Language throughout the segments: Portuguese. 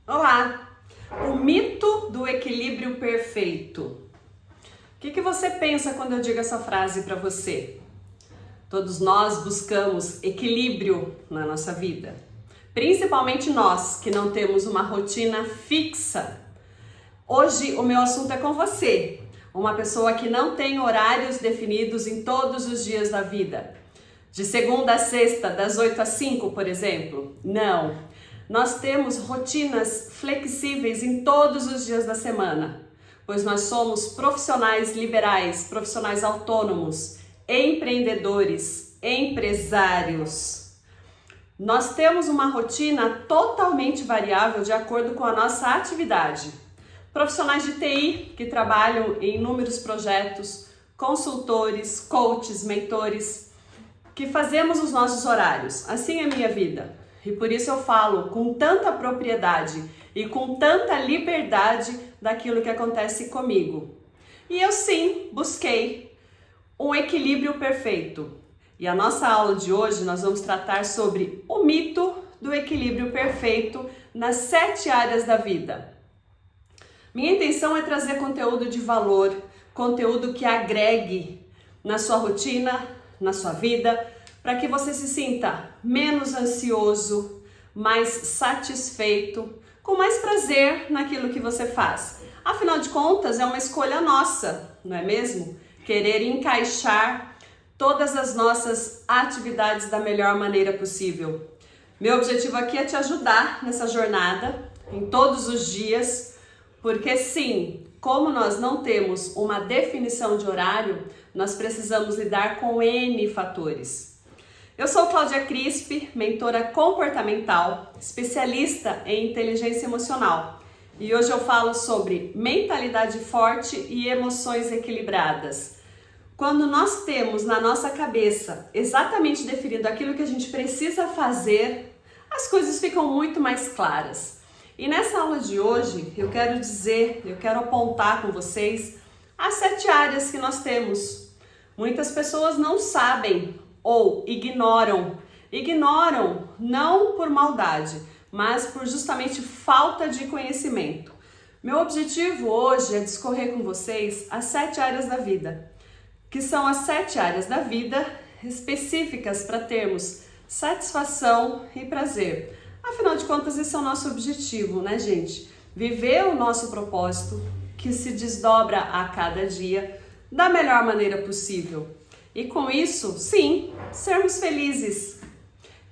Olá! O mito do equilíbrio perfeito. O que você pensa quando eu digo essa frase para você? Todos nós buscamos equilíbrio na nossa vida, principalmente nós que não temos uma rotina fixa. Hoje o meu assunto é com você, uma pessoa que não tem horários definidos em todos os dias da vida. De segunda a sexta, das 8 às 5, por exemplo? Não. Nós temos rotinas flexíveis em todos os dias da semana, pois nós somos profissionais liberais, profissionais autônomos, empreendedores, empresários. Nós temos uma rotina totalmente variável de acordo com a nossa atividade. Profissionais de TI que trabalham em inúmeros projetos, consultores, coaches, mentores, que fazemos os nossos horários. Assim é a minha vida. E por isso eu falo com tanta propriedade e com tanta liberdade daquilo que acontece comigo. E eu sim busquei um equilíbrio perfeito. E a nossa aula de hoje nós vamos tratar sobre o mito do equilíbrio perfeito nas 7 áreas da vida. Minha intenção é trazer conteúdo de valor, conteúdo que agregue na sua rotina, na sua vida, para que você se sinta menos ansioso, mais satisfeito, com mais prazer naquilo que você faz. Afinal de contas, é uma escolha nossa, não é mesmo? Querer encaixar todas as nossas atividades da melhor maneira possível. Meu objetivo aqui é te ajudar nessa jornada, em todos os dias, porque sim, como nós não temos uma definição de horário, nós precisamos lidar com N fatores. Eu sou Cláudia Crispi, mentora comportamental, especialista em inteligência emocional. E hoje eu falo sobre mentalidade forte e emoções equilibradas. Quando nós temos na nossa cabeça exatamente definido aquilo que a gente precisa fazer, as coisas ficam muito mais claras. E nessa aula de hoje eu quero apontar com vocês as 7 áreas que nós temos. Muitas pessoas não sabem ou ignoram não por maldade, mas por justamente falta de conhecimento. Meu objetivo hoje é discorrer com vocês as 7 áreas da vida, que são as 7 áreas da vida específicas para termos satisfação e prazer. Afinal de contas, esse é o nosso objetivo, né, gente? Viver o nosso propósito, que se desdobra a cada dia da melhor maneira possível. E com isso, sim, sermos felizes.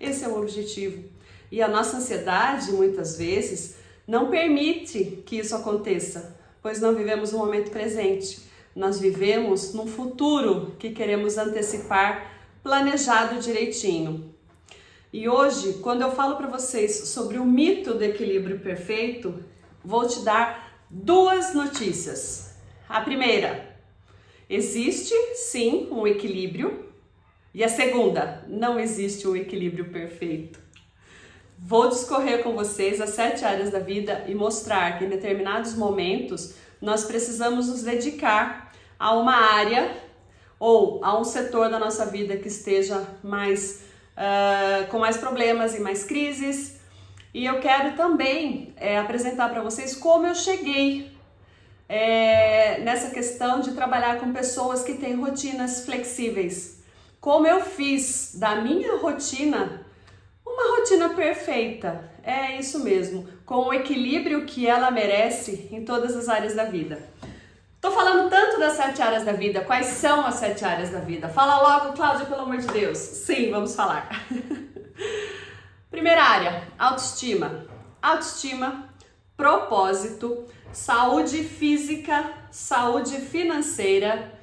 Esse é o objetivo. E a nossa ansiedade, muitas vezes, não permite que isso aconteça, pois não vivemos o momento presente. Nós vivemos num futuro que queremos antecipar, planejado direitinho. E hoje, quando eu falo para vocês sobre o mito do equilíbrio perfeito, vou te dar 2 notícias. A primeira: existe sim um equilíbrio, e a segunda: não existe um equilíbrio perfeito. Vou discorrer com vocês as 7 áreas da vida e mostrar que em determinados momentos nós precisamos nos dedicar a uma área ou a um setor da nossa vida que esteja com mais problemas e mais crises. E eu quero também apresentar para vocês como eu cheguei nessa questão de trabalhar com pessoas que têm rotinas flexíveis. Como eu fiz da minha rotina uma rotina perfeita, é isso mesmo, com o equilíbrio que ela merece em todas as áreas da vida. Tô falando tanto das 7 áreas da vida, quais são as 7 áreas da vida? Fala logo, Cláudia, pelo amor de Deus. Sim, vamos falar. Primeira área, autoestima. Autoestima, propósito, saúde física, saúde financeira,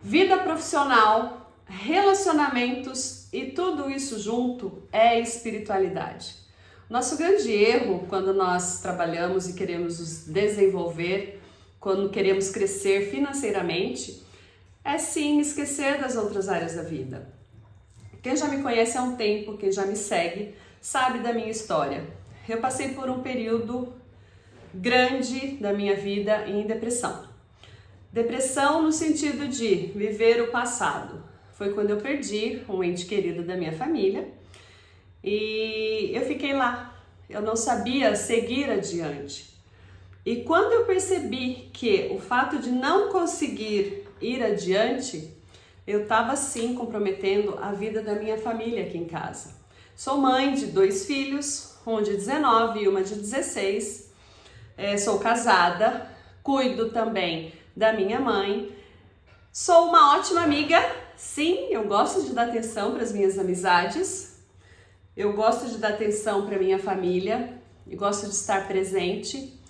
vida profissional, relacionamentos e tudo isso junto é espiritualidade. Nosso grande erro quando nós trabalhamos e queremos nos desenvolver, quando queremos crescer financeiramente, é sim esquecer das outras áreas da vida. Quem já me conhece há um tempo, quem já me segue, sabe da minha história. Eu passei por um período grande da minha vida em depressão. Depressão no sentido de viver o passado. Foi quando eu perdi um ente querido da minha família e eu fiquei lá eu não sabia seguir adiante. E quando eu percebi que o fato de não conseguir ir adiante, eu estava sim comprometendo a vida da minha família aqui em casa. Sou mãe de 2 filhos, um de 19 e uma de 16. Sou casada, cuido também da minha mãe. Sou uma ótima amiga, sim, eu gosto de dar atenção para as minhas amizades. Eu gosto de dar atenção para minha família, eu gosto de estar presente.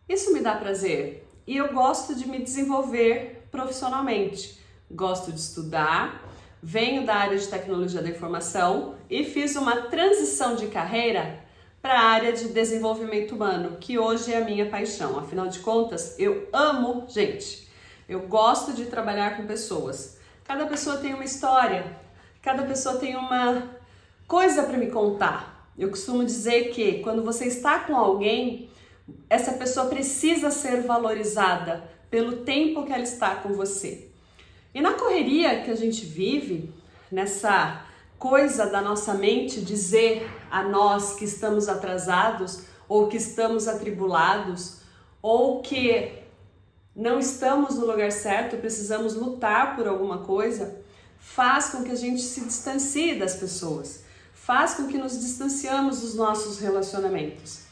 Isso me dá prazer e eu gosto de me desenvolver profissionalmente. Gosto de estudar, venho da área de tecnologia da informação e fiz uma transição de carreira para a área de desenvolvimento humano, que hoje é a minha paixão. Afinal de contas, eu amo gente. Eu gosto de trabalhar com pessoas. Cada pessoa tem uma história, cada pessoa tem uma coisa para me contar. Eu costumo dizer que quando você está com alguém, essa pessoa precisa ser valorizada pelo tempo que ela está com você. E na correria que a gente vive, nessa coisa da nossa mente dizer a nós que estamos atrasados, ou que estamos atribulados, ou que não estamos no lugar certo, precisamos lutar por alguma coisa, faz com que a gente se distancie das pessoas, faz com que nos distanciamos dos nossos relacionamentos.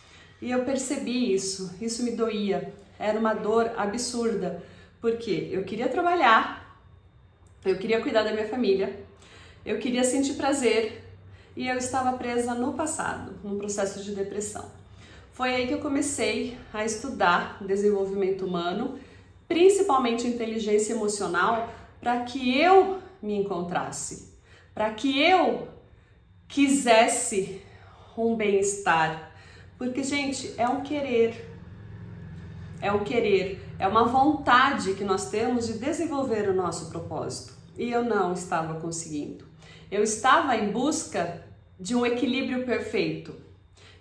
E eu percebi isso me doía, era uma dor absurda, porque eu queria trabalhar, eu queria cuidar da minha família, eu queria sentir prazer e eu estava presa no passado, num processo de depressão. Foi aí que eu comecei a estudar desenvolvimento humano, principalmente inteligência emocional, para que eu me encontrasse, para que eu quisesse um bem-estar. Porque, gente, é um querer, é uma vontade que nós temos de desenvolver o nosso propósito. E eu não estava conseguindo. Eu estava em busca de um equilíbrio perfeito.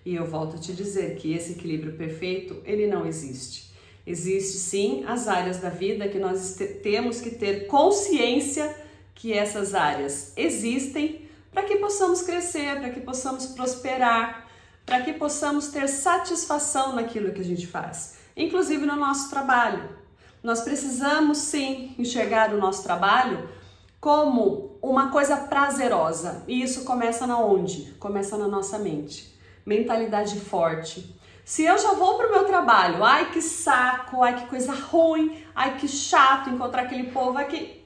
E eu volto a te dizer que esse equilíbrio perfeito, ele não existe. Existe sim as áreas da vida que nós temos que ter consciência que essas áreas existem para que possamos crescer, para que possamos prosperar, para que possamos ter satisfação naquilo que a gente faz, inclusive no nosso trabalho. Nós precisamos sim enxergar o nosso trabalho como uma coisa prazerosa, e isso começa na onde? Começa na nossa mente, mentalidade forte. Se eu já vou para o meu trabalho, ai que saco, ai que coisa ruim, ai que chato encontrar aquele povo aqui,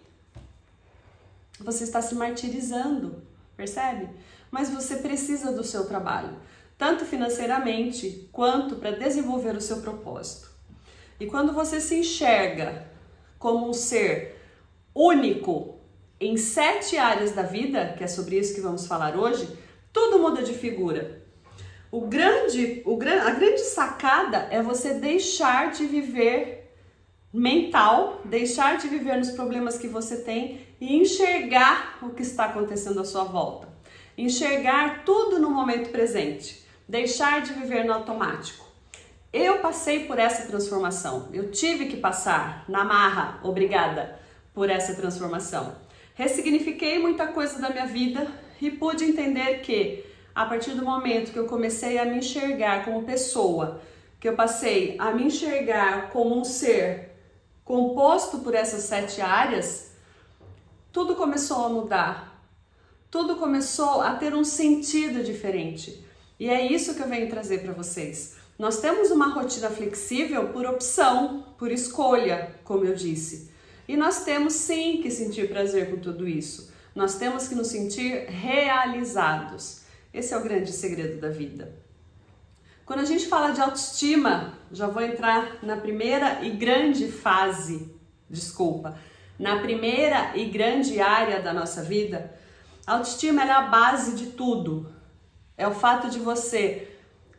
você está se martirizando, percebe? Mas você precisa do seu trabalho, tanto financeiramente quanto para desenvolver o seu propósito. E quando você se enxerga como um ser único em 7 áreas da vida, que é sobre isso que vamos falar hoje, tudo muda de figura. A grande sacada é você deixar de viver mental, deixar de viver nos problemas que você tem e enxergar o que está acontecendo à sua volta. Enxergar tudo no momento presente. Deixar de viver no automático. Eu passei por essa transformação, eu tive que passar na marra, obrigada, por essa transformação. Ressignifiquei muita coisa da minha vida e pude entender que, a partir do momento que eu comecei a me enxergar como pessoa, que eu passei a me enxergar como um ser composto por essas 7 áreas, tudo começou a mudar, tudo começou a ter um sentido diferente. E é isso que eu venho trazer para vocês. Nós temos uma rotina flexível por opção, por escolha, como eu disse. E nós temos sim que sentir prazer com tudo isso. Nós temos que nos sentir realizados. Esse é o grande segredo da vida. Quando a gente fala de autoestima, já vou entrar na primeira e grande na primeira e grande área da nossa vida. A autoestima é a base de tudo. É o fato de você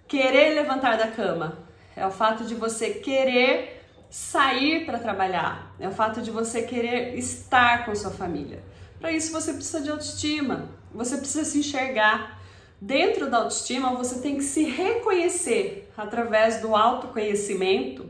querer levantar da cama, é o fato de você querer sair para trabalhar, é o fato de você querer estar com sua família. Para isso você precisa de autoestima, você precisa se enxergar. Dentro da autoestima você tem que se reconhecer através do autoconhecimento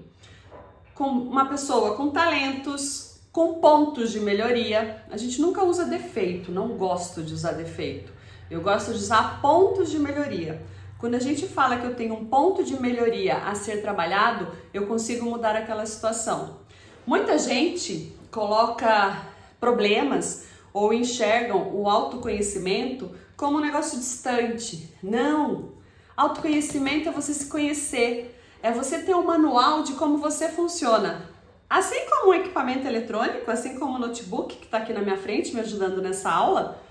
como uma pessoa com talentos, com pontos de melhoria. A gente nunca usa defeito, não gosto de usar defeito. Eu gosto de usar pontos de melhoria. Quando a gente fala que eu tenho um ponto de melhoria a ser trabalhado, eu consigo mudar aquela situação. Muita gente coloca problemas ou enxergam o autoconhecimento como um negócio distante. Não! Autoconhecimento é você se conhecer, é você ter um manual de como você funciona. Assim como um equipamento eletrônico, assim como o notebook que está aqui na minha frente me ajudando nessa aula,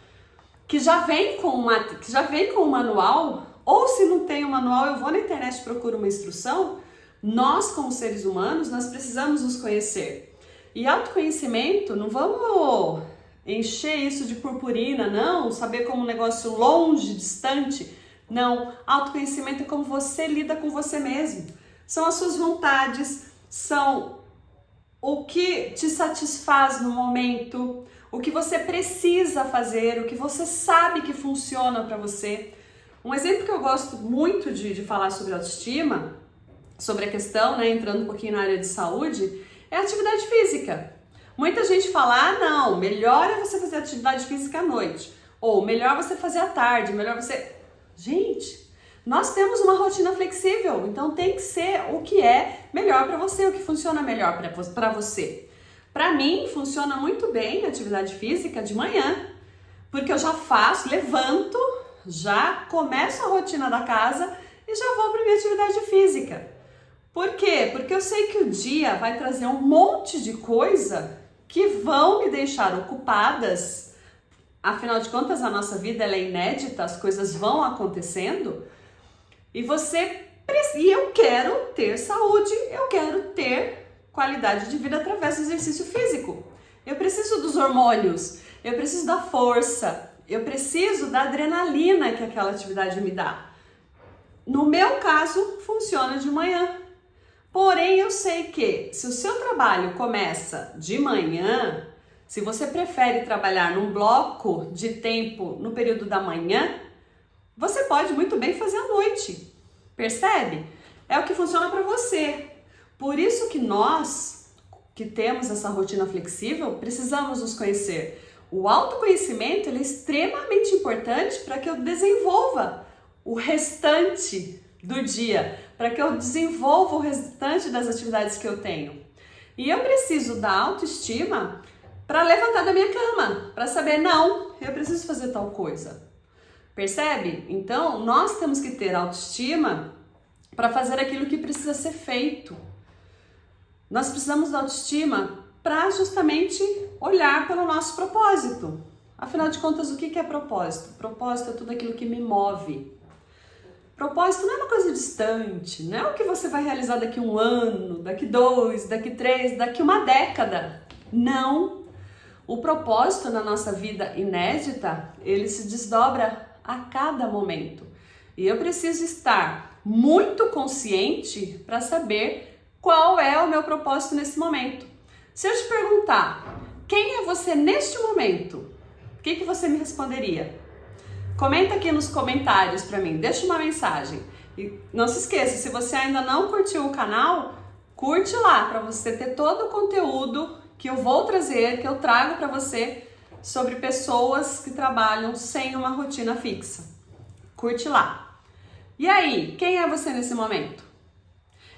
que já vem com um manual, ou se não tem um manual, eu vou na internet e procuro uma instrução. Nós, como seres humanos, nós precisamos nos conhecer. E autoconhecimento, não vamos encher isso de purpurina, não, saber como um negócio longe, distante. Não, autoconhecimento é como você lida com você mesmo. São as suas vontades, são o que te satisfaz no momento, o que você precisa fazer, o que você sabe que funciona para você. Um exemplo que eu gosto muito de falar sobre autoestima, sobre a questão, né, entrando um pouquinho na área de saúde, é a atividade física. Muita gente fala, não, melhor é você fazer atividade física à noite, ou melhor você fazer à tarde, melhor você... Gente, nós temos uma rotina flexível, então tem que ser o que é melhor para você, o que funciona melhor para você. Para mim, funciona muito bem a atividade física de manhã, porque eu já faço, levanto, já começo a rotina da casa e já vou para minha atividade física. Por quê? Porque eu sei que o dia vai trazer um monte de coisa que vão me deixar ocupadas. Afinal de contas, a nossa vida ela é inédita, as coisas vão acontecendo e eu quero ter saúde, eu quero ter qualidade de vida através do exercício físico. Eu preciso dos hormônios, eu preciso da força, eu preciso da adrenalina que aquela atividade me dá. No meu caso, funciona de manhã. Porém, eu sei que se o seu trabalho começa de manhã, se você prefere trabalhar num bloco de tempo no período da manhã, você pode muito bem fazer à noite. Percebe? É o que funciona para você. Por isso que nós, que temos essa rotina flexível, precisamos nos conhecer. O autoconhecimento ele é extremamente importante para que eu desenvolva o restante do dia, para que eu desenvolva o restante das atividades que eu tenho. E eu preciso da autoestima para levantar da minha cama, para saber, não, eu preciso fazer tal coisa. Percebe? Então, nós temos que ter autoestima para fazer aquilo que precisa ser feito. Nós precisamos da autoestima para justamente olhar pelo nosso propósito. Afinal de contas, o que é propósito? Propósito é tudo aquilo que me move. Propósito não é uma coisa distante, não é o que você vai realizar daqui 1 ano, daqui 2, daqui 3, daqui 1 década. Não. O propósito na nossa vida inédita, ele se desdobra a cada momento. E eu preciso estar muito consciente para saber qual é o meu propósito nesse momento. Se eu te perguntar, quem é você neste momento? O que você me responderia? Comenta aqui nos comentários para mim, deixa uma mensagem. E não se esqueça, se você ainda não curtiu o canal, curte lá para você ter todo o conteúdo que eu vou trazer, que eu trago para você sobre pessoas que trabalham sem uma rotina fixa. Curte lá. E aí, quem é você nesse momento?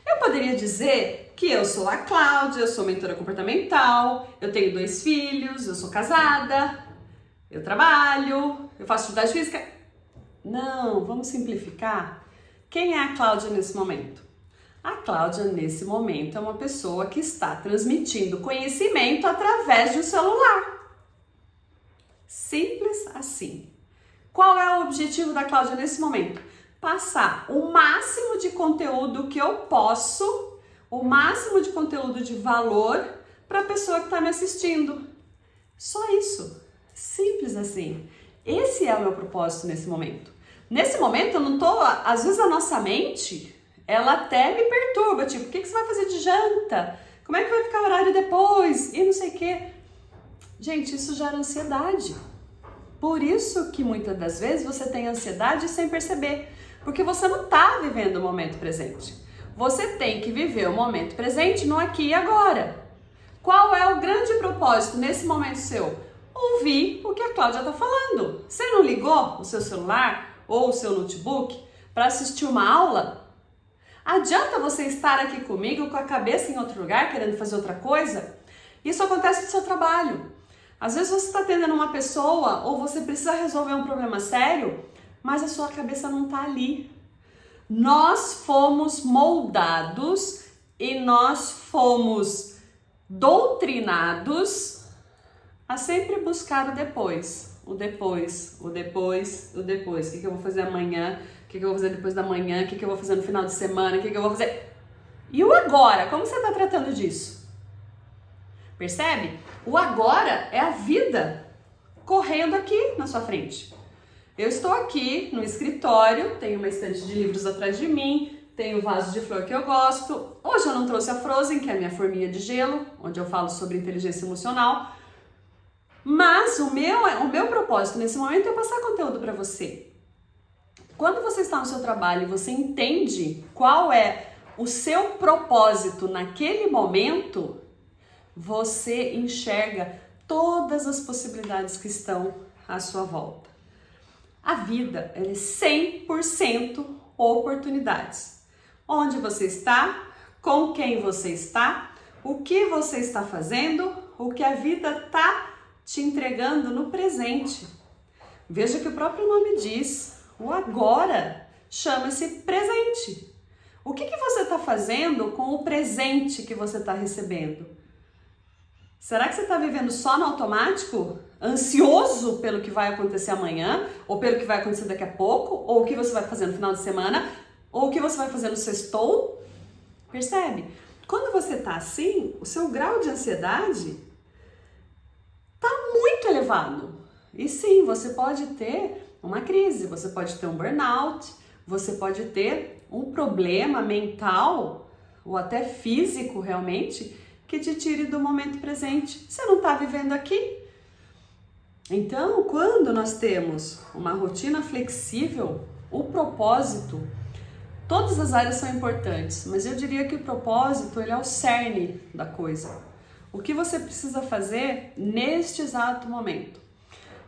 Eu poderia dizer que eu sou a Cláudia, eu sou mentora comportamental, eu tenho 2 filhos, eu sou casada, eu trabalho, eu faço atividade física. Não, vamos simplificar. Quem é a Cláudia nesse momento? A Cláudia nesse momento é uma pessoa que está transmitindo conhecimento através de um celular. Simples assim. Qual é o objetivo da Cláudia nesse momento? Passar o máximo de conteúdo que eu posso, o máximo de conteúdo de valor para a pessoa que está me assistindo. Só isso. Simples assim. Esse é o meu propósito nesse momento. Nesse momento eu não tô, às vezes a nossa mente, ela até me perturba, tipo, o que você vai fazer de janta? Como é que vai ficar o horário depois? E não sei o quê. Gente, isso gera ansiedade. Por isso que muitas das vezes você tem ansiedade sem perceber, porque você não está vivendo o momento presente. Você tem que viver o momento presente no aqui e agora. Qual é o grande propósito nesse momento seu? Ouvir o que a Cláudia está falando. Você não ligou o seu celular ou o seu notebook para assistir uma aula? Adianta você estar aqui comigo com a cabeça em outro lugar, querendo fazer outra coisa? Isso acontece no seu trabalho. Às vezes você está atendendo uma pessoa ou você precisa resolver um problema sério, mas a sua cabeça não está ali. Nós fomos moldados e nós fomos doutrinados a sempre buscar o depois. O depois, o depois, o depois. O que eu vou fazer amanhã? O que eu vou fazer depois da manhã? O que eu vou fazer no final de semana? O que eu vou fazer? E o agora? Como você está tratando disso? Percebe? O agora é a vida correndo aqui na sua frente. Eu estou aqui no escritório, tenho uma estante de livros atrás de mim, tenho o vaso de flor que eu gosto. Hoje eu não trouxe a Frozen, que é a minha forminha de gelo, onde eu falo sobre inteligência emocional. Mas o meu propósito nesse momento é passar conteúdo para você. Quando você está no seu trabalho e você entende qual é o seu propósito naquele momento, você enxerga todas as possibilidades que estão à sua volta. A vida é 100% oportunidades. Onde você está, com quem você está, o que você está fazendo, o que a vida está te entregando no presente. Veja que o próprio nome diz, o agora chama-se presente. O que você está fazendo com o presente que você está recebendo? Será que você está vivendo só no automático? Ansioso pelo que vai acontecer amanhã? Ou pelo que vai acontecer daqui a pouco? Ou o que você vai fazer no final de semana? Ou o que você vai fazer no sextou? Percebe? Quando você está assim, o seu grau de ansiedade está muito elevado. E sim, você pode ter uma crise, você pode ter um burnout, você pode ter um problema mental ou até físico realmente que te tire do momento presente. Você não está vivendo aqui? Então, quando nós temos uma rotina flexível, o propósito, todas as áreas são importantes, mas eu diria que o propósito ele é o cerne da coisa. O que você precisa fazer neste exato momento?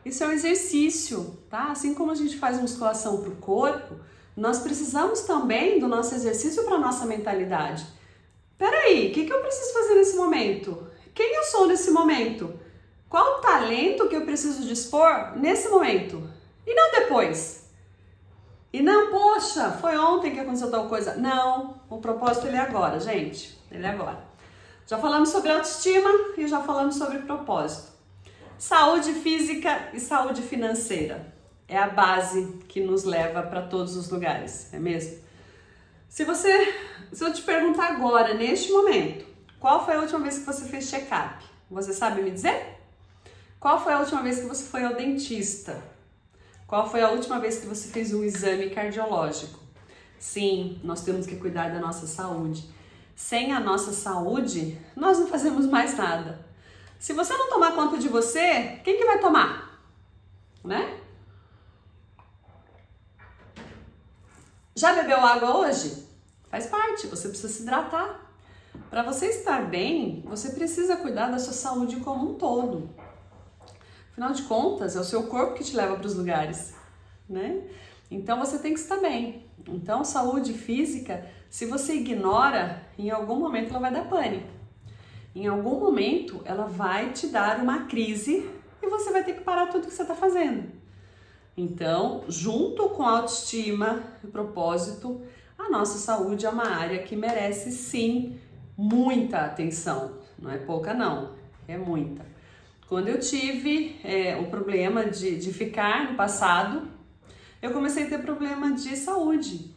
Isso é um exercício, tá? Assim como a gente faz musculação para o corpo, nós precisamos também do nosso exercício para a nossa mentalidade. Peraí, o que eu preciso fazer nesse momento? Quem eu sou nesse momento? Qual o talento que eu preciso dispor nesse momento? E não depois. E não, poxa, foi ontem que aconteceu tal coisa. Não, o propósito ele é agora, gente. Ele é agora. Já falamos sobre autoestima e já falamos sobre propósito. Saúde física e saúde financeira. É a base que nos leva para todos os lugares, é mesmo? Se eu te perguntar agora, neste momento, qual foi a última vez que você fez check-up? Você sabe me dizer? Qual foi a última vez que você foi ao dentista? Qual foi a última vez que você fez um exame cardiológico? Sim, nós temos que cuidar da nossa saúde. Sem a nossa saúde, nós não fazemos mais nada. Se você não tomar conta de você, quem que vai tomar? Né? Já bebeu água hoje? Faz parte, você precisa se hidratar. Para você estar bem, você precisa cuidar da sua saúde como um todo. Afinal de contas, é o seu corpo que te leva para os lugares, né? Então você tem que estar bem. Então, saúde física, se você ignora, em algum momento ela vai dar pane. Em algum momento ela vai te dar uma crise e você vai ter que parar tudo que você está fazendo. Então, junto com a autoestima e propósito, a nossa saúde é uma área que merece sim muita atenção. Não é pouca não, é muita. Quando eu tive o problema de ficar no passado, eu comecei a ter problema de saúde.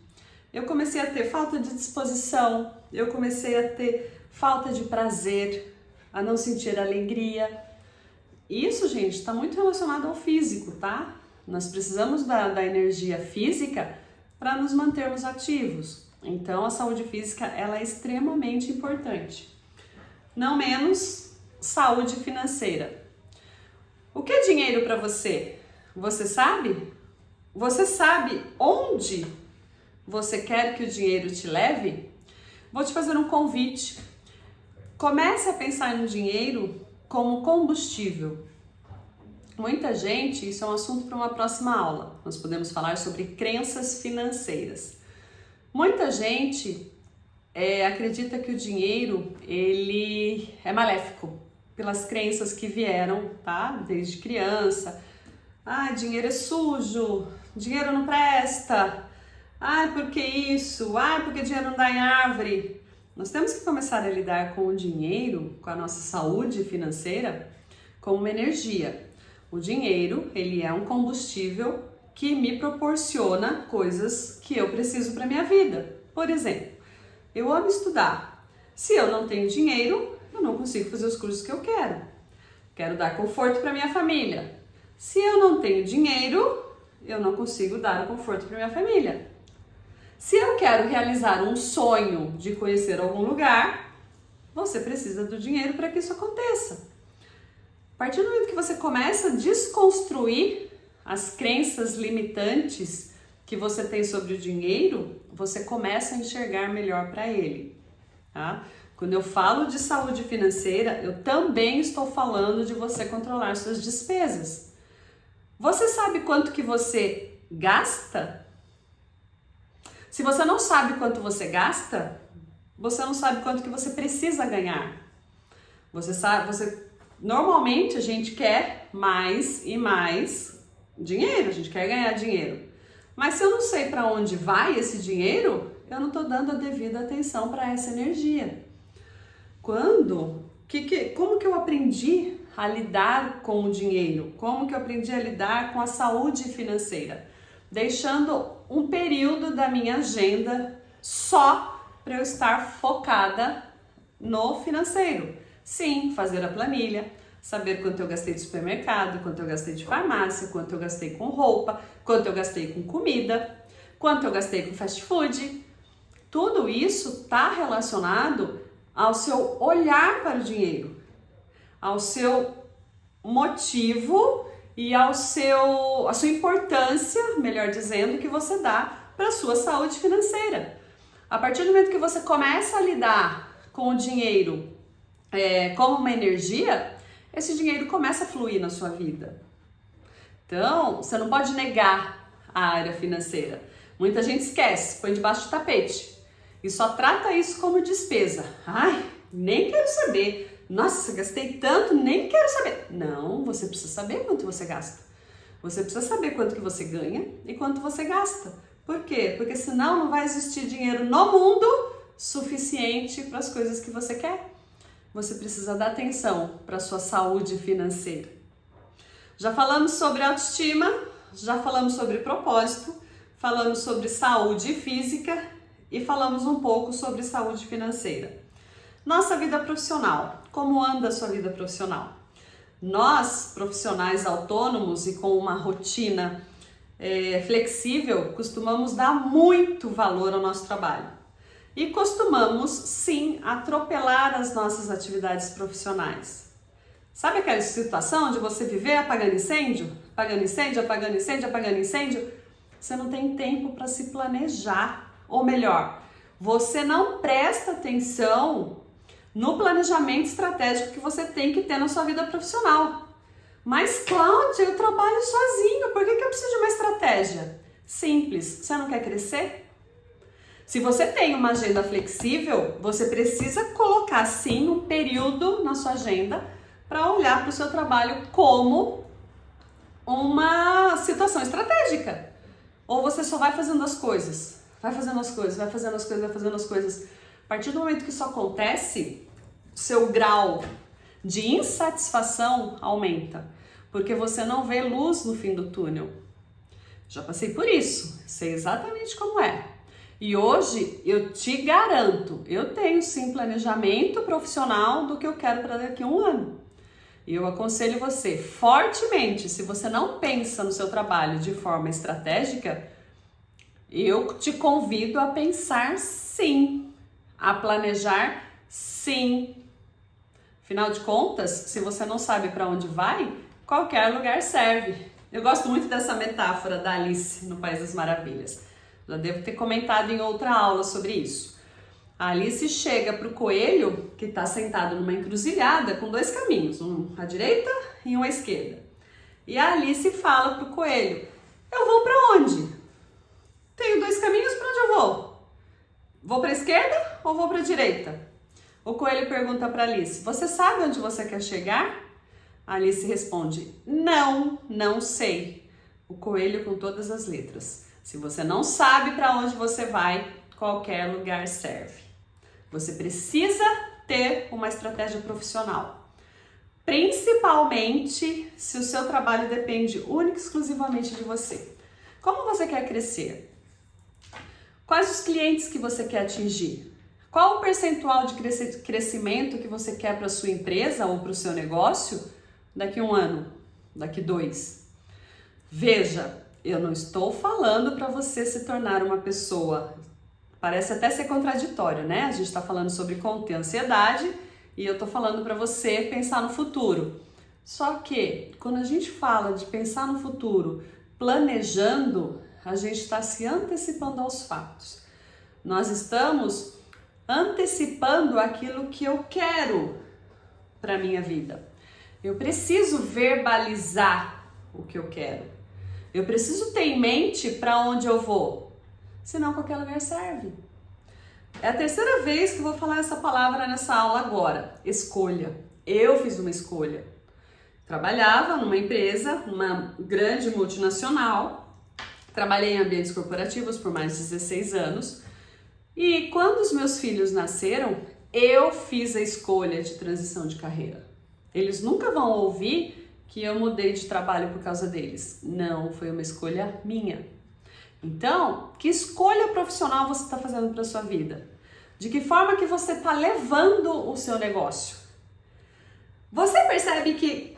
Eu comecei a ter falta de disposição, eu comecei a ter falta de prazer, a não sentir alegria. Isso, gente, está muito relacionado ao físico, tá? Nós precisamos da energia física para nos mantermos ativos. Então, a saúde física ela é extremamente importante. Não menos saúde financeira. O que é dinheiro para você? Você sabe? Você sabe onde você quer que o dinheiro te leve? Vou te fazer um convite. Comece a pensar no dinheiro como combustível. muita gente, isso é um assunto para uma próxima aula, nós podemos falar sobre crenças financeiras. Muita gente acredita que o dinheiro, ele é maléfico, pelas crenças que vieram, tá? Desde criança. Ah, dinheiro é sujo, dinheiro não presta, ah, por que isso? Ah, porque dinheiro não dá em árvore. Nós temos que começar a lidar com o dinheiro, com a nossa saúde financeira, como uma energia. O dinheiro, ele é um combustível que me proporciona coisas que eu preciso para minha vida. Por exemplo, eu amo estudar. Se eu não tenho dinheiro, eu não consigo fazer os cursos que eu quero. Quero dar conforto para minha família. Se eu não tenho dinheiro, eu não consigo dar o conforto para minha família. Se eu quero realizar um sonho de conhecer algum lugar, você precisa do dinheiro para que isso aconteça. A partir do momento que você começa a desconstruir as crenças limitantes que você tem sobre o dinheiro, você começa a enxergar melhor para ele, tá? Quando eu falo de saúde financeira, eu também estou falando de você controlar suas despesas. Você sabe quanto que você gasta? Se você não sabe quanto você gasta, você não sabe quanto que você precisa ganhar. Normalmente a gente quer mais e mais dinheiro, a gente quer ganhar dinheiro. Mas se eu não sei para onde vai esse dinheiro, eu não estou dando a devida atenção para essa energia. Como que eu aprendi a lidar com o dinheiro? Como que eu aprendi a lidar com a saúde financeira? Deixando um período da minha agenda só para eu estar focada no financeiro. Sim, fazer a planilha, saber quanto eu gastei de supermercado, quanto eu gastei de farmácia, quanto eu gastei com roupa, quanto eu gastei com comida, quanto eu gastei com fast food. Tudo isso está relacionado ao seu olhar para o dinheiro, ao seu motivo e à sua importância, melhor dizendo, que você dá para a sua saúde financeira. A partir do momento que você começa a lidar com o dinheiro como uma energia, esse dinheiro começa a fluir na sua vida. Então, você não pode negar a área financeira. Muita gente esquece, põe debaixo do tapete e só trata isso como despesa. Ai, nem quero saber. Nossa, gastei tanto, nem quero saber. Não, você precisa saber quanto você gasta. Você precisa saber quanto que você ganha e quanto você gasta. Por quê? Porque senão não vai existir dinheiro no mundo suficiente para as coisas que você quer. Você precisa dar atenção para a sua saúde financeira. Já falamos sobre autoestima, já falamos sobre propósito, falamos sobre saúde física e falamos um pouco sobre saúde financeira. Nossa vida profissional. Como anda a sua vida profissional? Nós, profissionais autônomos e com uma rotina flexível, costumamos dar muito valor ao nosso trabalho. E costumamos, sim, atropelar as nossas atividades profissionais. Sabe aquela situação de você viver apagando incêndio? Apagando incêndio, apagando incêndio, apagando incêndio? Você não tem tempo para se planejar. Ou melhor, você não presta atenção no planejamento estratégico que você tem que ter na sua vida profissional. Mas, Cláudia, eu trabalho sozinho, por que eu preciso de uma estratégia? Simples, você não quer crescer? Se você tem uma agenda flexível, você precisa colocar sim um período na sua agenda para olhar para o seu trabalho como uma situação estratégica. Ou você só vai fazendo as coisas, vai fazendo as coisas, vai fazendo as coisas, vai fazendo as coisas. A partir do momento que isso acontece, seu grau de insatisfação aumenta, porque você não vê luz no fim do túnel. Já passei por isso, sei exatamente como é. E hoje eu te garanto, eu tenho sim planejamento profissional do que eu quero para daqui a um ano. E eu aconselho você fortemente, se você não pensa no seu trabalho de forma estratégica, eu te convido a pensar sim, a planejar sim. Afinal de contas, se você não sabe para onde vai, qualquer lugar serve. Eu gosto muito dessa metáfora da Alice no País das Maravilhas. Já devo ter comentado em outra aula sobre isso. A Alice chega para o coelho, que está sentado numa encruzilhada, com dois caminhos, um à direita e um à esquerda. E a Alice fala pro coelho: eu vou para onde? Tenho 2 caminhos, para onde eu vou? Vou para a esquerda ou vou para a direita? O coelho pergunta para Alice: você sabe onde você quer chegar? A Alice responde: não, não sei. O coelho com todas as letras. Se você não sabe para onde você vai, qualquer lugar serve. Você precisa ter uma estratégia profissional. Principalmente se o seu trabalho depende única e exclusivamente de você. Como você quer crescer? Quais os clientes que você quer atingir? Qual o percentual de crescimento que você quer para a sua empresa ou para o seu negócio daqui a 1 ano, daqui 2? Veja, eu não estou falando para você se tornar uma pessoa, parece até ser contraditório, né? A gente está falando sobre conter ansiedade e eu estou falando para você pensar no futuro. Só que quando a gente fala de pensar no futuro planejando, a gente está se antecipando aos fatos. Nós estamos antecipando aquilo que eu quero para minha vida. Eu preciso verbalizar o que eu quero. Eu preciso ter em mente para onde eu vou, senão qualquer lugar serve. É a 3ª vez que eu vou falar essa palavra nessa aula agora. Escolha. Eu fiz uma escolha. Trabalhava numa empresa, uma grande multinacional. Trabalhei em ambientes corporativos por mais de 16 anos. E quando os meus filhos nasceram, eu fiz a escolha de transição de carreira. Eles nunca vão ouvir que eu mudei de trabalho por causa deles. Não, foi uma escolha minha. Então, que escolha profissional você está fazendo para a sua vida? De que forma que você está levando o seu negócio? Você percebe que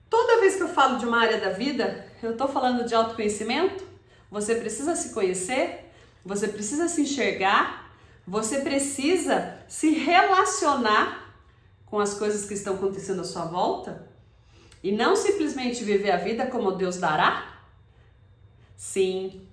toda vez que eu falo de uma área da vida, eu estou falando de autoconhecimento? Você precisa se conhecer, você precisa se enxergar, você precisa se relacionar com as coisas que estão acontecendo à sua volta e não simplesmente viver a vida como Deus dará? Sim,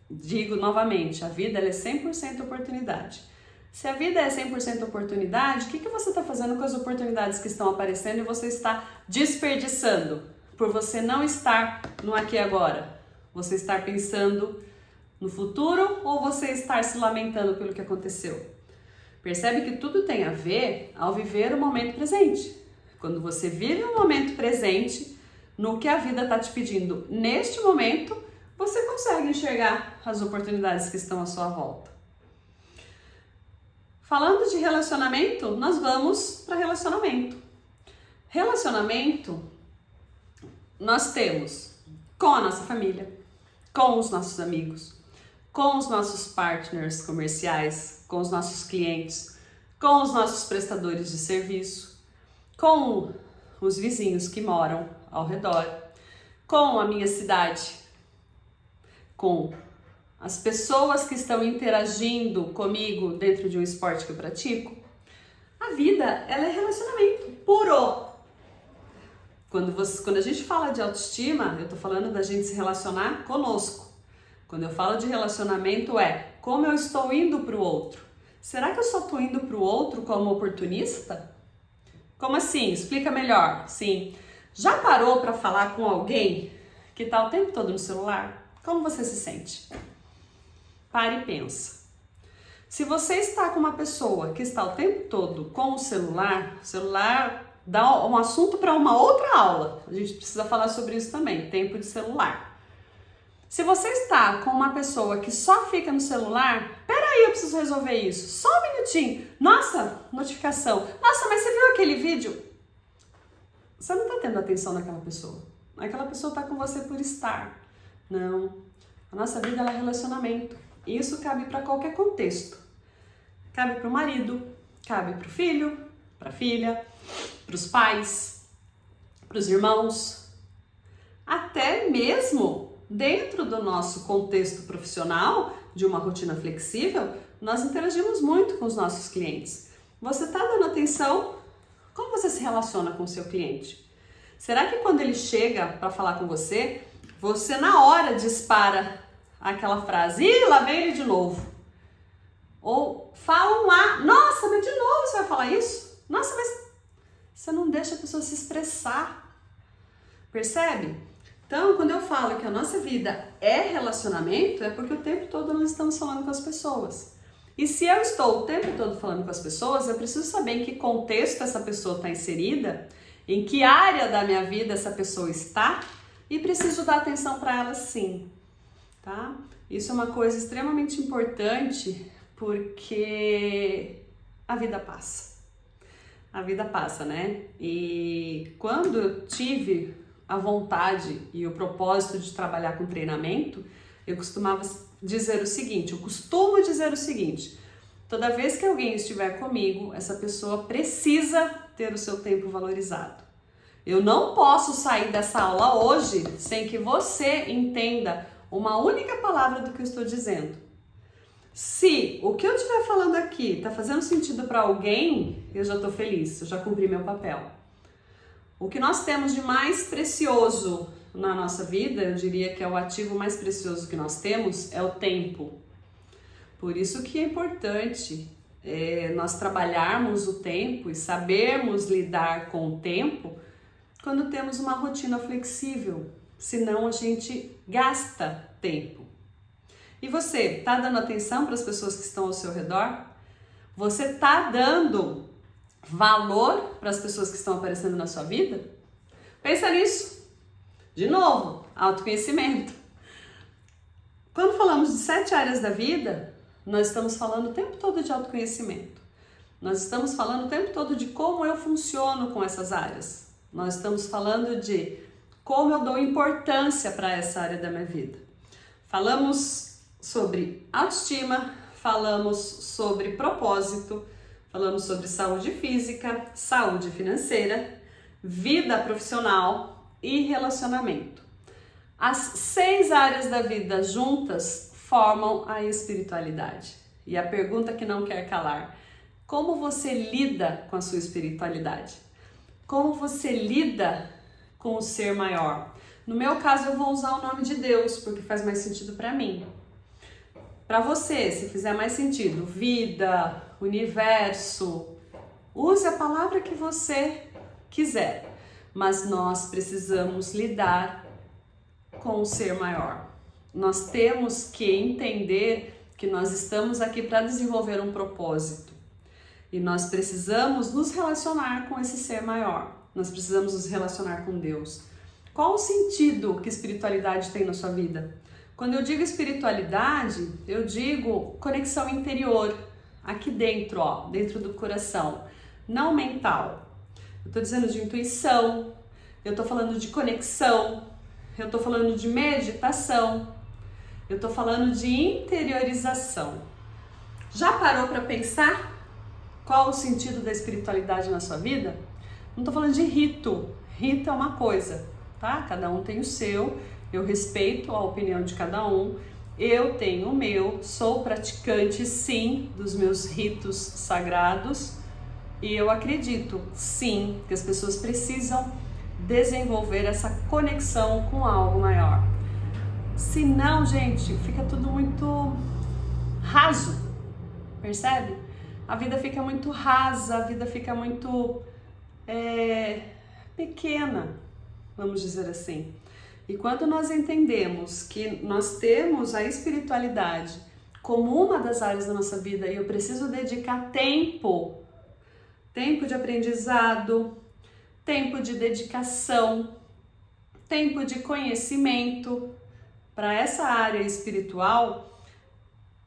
digo novamente, a vida ela é 100% oportunidade. Se a vida é 100% oportunidade, o que você está fazendo com as oportunidades que estão aparecendo e você está desperdiçando por você não estar no aqui e agora? Você estar pensando no futuro ou você estar se lamentando pelo que aconteceu? Percebe que tudo tem a ver ao viver o momento presente. Quando você vive o momento presente, no que a vida está te pedindo neste momento, você consegue enxergar as oportunidades que estão à sua volta. Falando de relacionamento, nós vamos para relacionamento. Relacionamento nós temos com a nossa família, com os nossos amigos, com os nossos partners comerciais, com os nossos clientes, com os nossos prestadores de serviço, com os vizinhos que moram ao redor, com a minha cidade, com as pessoas que estão interagindo comigo dentro de um esporte que eu pratico. A vida, ela é relacionamento puro. Quando a gente fala de autoestima, eu tô falando da gente se relacionar conosco. Quando eu falo de relacionamento é como eu estou indo para o outro. Será que eu só estou indo para o outro como oportunista? Como assim? Explica melhor. Sim. Já parou para falar com alguém que está o tempo todo no celular? Como você se sente? Pare e pensa. Se você está com uma pessoa que está o tempo todo com o celular dá um assunto para uma outra aula. A gente precisa falar sobre isso também, tempo de celular. Se você está com uma pessoa que só fica no celular, peraí, eu preciso resolver isso, só um minutinho. Nossa, notificação. Nossa, mas você viu aquele vídeo? Você não está tendo atenção naquela pessoa. Aquela pessoa está com você por estar. Não. A nossa vida ela é relacionamento. Isso cabe para qualquer contexto. Cabe para o marido, cabe para o filho, para a filha, para os pais, para os irmãos, até mesmo dentro do nosso contexto profissional, de uma rotina flexível, nós interagimos muito com os nossos clientes. Você está dando atenção? Como você se relaciona com o seu cliente? Será que quando ele chega para falar com você, você na hora dispara aquela frase, ih, lá vem ele de novo? Ou fala um A, nossa, mas de novo você vai falar isso? Nossa, mas você não deixa a pessoa se expressar. Percebe? Então, quando eu falo que a nossa vida é relacionamento, é porque o tempo todo nós estamos falando com as pessoas. E se eu estou o tempo todo falando com as pessoas, eu preciso saber em que contexto essa pessoa está inserida, em que área da minha vida essa pessoa está, e preciso dar atenção para ela sim, tá? Isso é uma coisa extremamente importante, porque a vida passa. A vida passa, né? E quando eu tive a vontade e o propósito de trabalhar com treinamento, eu costumo dizer o seguinte, toda vez que alguém estiver comigo, essa pessoa precisa ter o seu tempo valorizado. Eu não posso sair dessa aula hoje sem que você entenda uma única palavra do que eu estou dizendo. Se o que eu estiver falando aqui está fazendo sentido para alguém, eu já estou feliz, eu já cumpri meu papel. O que nós temos de mais precioso na nossa vida, eu diria que é o ativo mais precioso que nós temos, é o tempo. Por isso que é importante nós trabalharmos o tempo e sabermos lidar com o tempo quando temos uma rotina flexível, senão a gente gasta tempo. E você, está dando atenção para as pessoas que estão ao seu redor? Você está dando valor para as pessoas que estão aparecendo na sua vida? Pensa nisso. De novo, autoconhecimento. Quando falamos de 7 áreas da vida, nós estamos falando o tempo todo de autoconhecimento. Nós estamos falando o tempo todo de como eu funciono com essas áreas. Nós estamos falando de como eu dou importância para essa área da minha vida. Falamos sobre autoestima, falamos sobre propósito, falamos sobre saúde física, saúde financeira, vida profissional e relacionamento. As 6 áreas da vida juntas formam a espiritualidade. E a pergunta que não quer calar: como você lida com a sua espiritualidade? Como você lida com o ser maior? No meu caso, eu vou usar o nome de Deus, porque faz mais sentido para mim. Para você, se fizer mais sentido, vida, universo, use a palavra que você quiser, mas nós precisamos lidar com o ser maior. Nós temos que entender que nós estamos aqui para desenvolver um propósito e nós precisamos nos relacionar com esse ser maior, nós precisamos nos relacionar com Deus. Qual o sentido que espiritualidade tem na sua vida? Quando eu digo espiritualidade, eu digo conexão interior, aqui dentro, ó, dentro do coração, não mental. Eu tô dizendo de intuição, eu tô falando de conexão, eu tô falando de meditação, eu tô falando de interiorização. Já parou para pensar qual o sentido da espiritualidade na sua vida? Não tô falando de rito, rito é uma coisa, tá? Cada um tem o seu. Eu respeito a opinião de cada um, eu tenho o meu, sou praticante sim dos meus ritos sagrados e eu acredito sim que as pessoas precisam desenvolver essa conexão com algo maior. Se não, gente, fica tudo muito raso, percebe? A vida fica muito rasa, a vida fica muito pequena, vamos dizer assim. E quando nós entendemos que nós temos a espiritualidade como uma das áreas da nossa vida e eu preciso dedicar tempo de aprendizado, tempo de dedicação, tempo de conhecimento para essa área espiritual,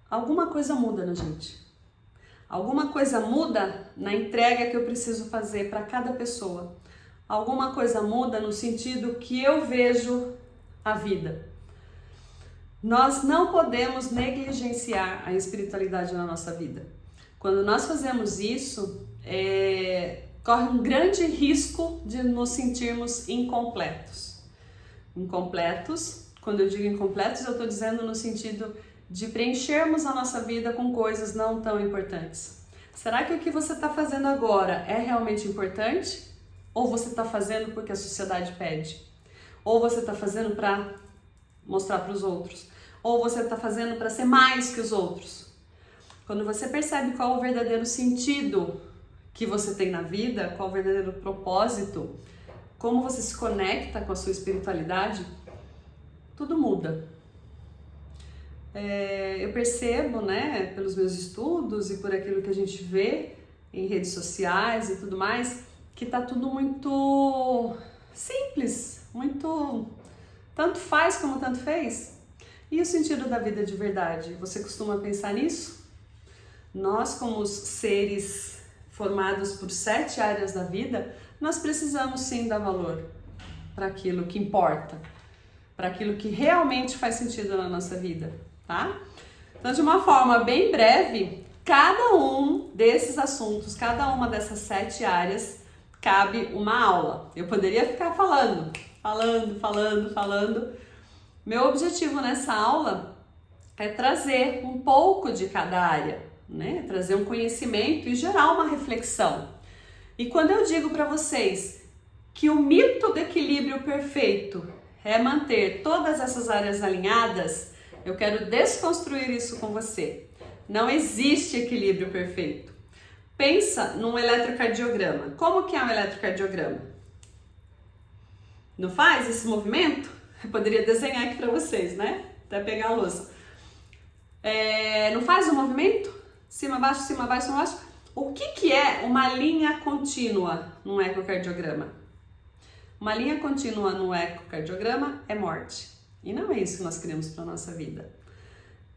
alguma coisa muda na gente. Alguma coisa muda na entrega que eu preciso fazer para cada pessoa. Alguma coisa muda no sentido que eu vejo a vida. Nós não podemos negligenciar a espiritualidade na nossa vida. Quando nós fazemos isso, corre um grande risco de nos sentirmos incompletos. Incompletos, quando eu digo incompletos, eu estou dizendo no sentido de preenchermos a nossa vida com coisas não tão importantes. Será que o que você está fazendo agora é realmente importante? Ou você está fazendo porque a sociedade pede? Ou você está fazendo para mostrar para os outros? Ou você está fazendo para ser mais que os outros? Quando você percebe qual é o verdadeiro sentido que você tem na vida, qual é o verdadeiro propósito, como você se conecta com a sua espiritualidade, tudo muda. Eu percebo, né, pelos meus estudos e por aquilo que a gente vê em redes sociais e tudo mais, que tá tudo muito simples, muito tanto faz como tanto fez. E o sentido da vida de verdade? Você costuma pensar nisso? Nós, como os seres formados por 7 áreas da vida, nós precisamos sim dar valor para aquilo que importa, para aquilo que realmente faz sentido na nossa vida, tá? Então, de uma forma bem breve, cada um desses assuntos, cada uma dessas 7 áreas, cabe uma aula. Eu poderia ficar falando. Meu objetivo nessa aula é trazer um pouco de cada área, né? Trazer um conhecimento e gerar uma reflexão. E quando eu digo para vocês que o mito do equilíbrio perfeito é manter todas essas áreas alinhadas, eu quero desconstruir isso com você. Não existe equilíbrio perfeito. Pensa num eletrocardiograma. Como que é um eletrocardiograma? Não faz esse movimento? Eu poderia desenhar aqui para vocês, né? Até pegar a louça. Não faz o movimento? Cima, baixo, cima, baixo, cima, baixo. O que é uma linha contínua num ecocardiograma? Uma linha contínua no ecocardiograma é morte. E não é isso que nós queremos para a nossa vida.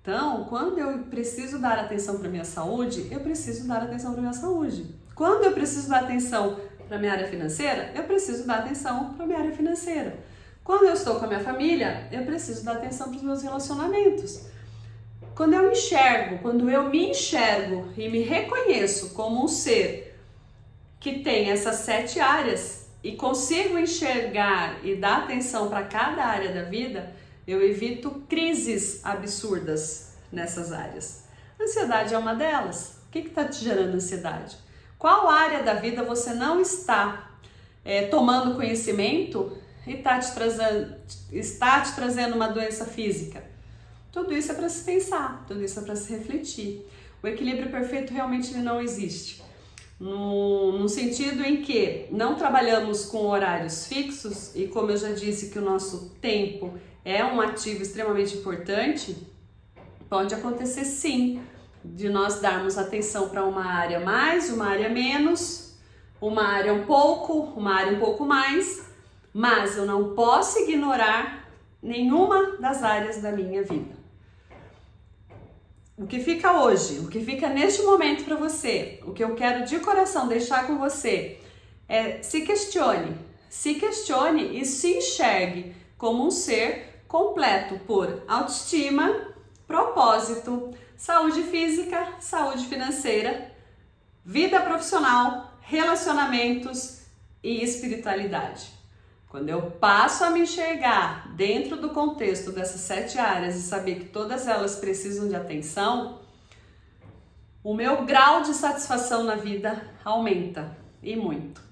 Então, quando eu preciso dar atenção para a minha saúde, eu preciso dar atenção para a minha saúde. Quando eu preciso dar atenção para a minha área financeira, eu preciso dar atenção para a minha área financeira. Quando eu estou com a minha família, eu preciso dar atenção para os meus relacionamentos. Quando eu me enxergo e me reconheço como um ser que tem essas 7 áreas e consigo enxergar e dar atenção para cada área da vida, eu evito crises absurdas nessas áreas. Ansiedade é uma delas. O que está te gerando ansiedade? Qual área da vida você não está tomando conhecimento e está te trazendo uma doença física? Tudo isso é para se pensar, tudo isso é para se refletir. O equilíbrio perfeito realmente ele não existe. No sentido em que não trabalhamos com horários fixos e como eu já disse que o nosso tempo é um ativo extremamente importante, pode acontecer sim de nós darmos atenção para uma área mais, uma área menos, uma área um pouco mais, mas eu não posso ignorar nenhuma das áreas da minha vida. O que fica hoje, o que fica neste momento para você, o que eu quero de coração deixar com você é se questione e se enxergue como um ser completo por autoestima, propósito, saúde física, saúde financeira, vida profissional, relacionamentos e espiritualidade. Quando eu passo a me enxergar dentro do contexto dessas 7 áreas e saber que todas elas precisam de atenção, o meu grau de satisfação na vida aumenta, e muito.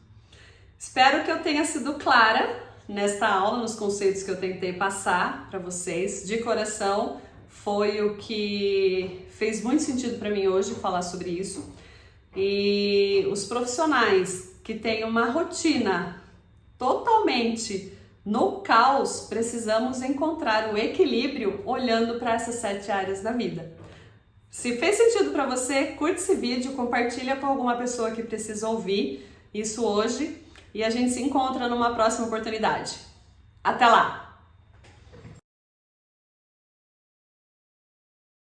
Espero que eu tenha sido clara nesta aula, nos conceitos que eu tentei passar para vocês. De coração, foi o que fez muito sentido para mim hoje falar sobre isso. E os profissionais que têm uma rotina totalmente no caos, precisamos encontrar o equilíbrio olhando para essas 7 áreas da vida. Se fez sentido para você, curte esse vídeo, compartilha com alguma pessoa que precisa ouvir isso hoje e a gente se encontra numa próxima oportunidade. Até lá!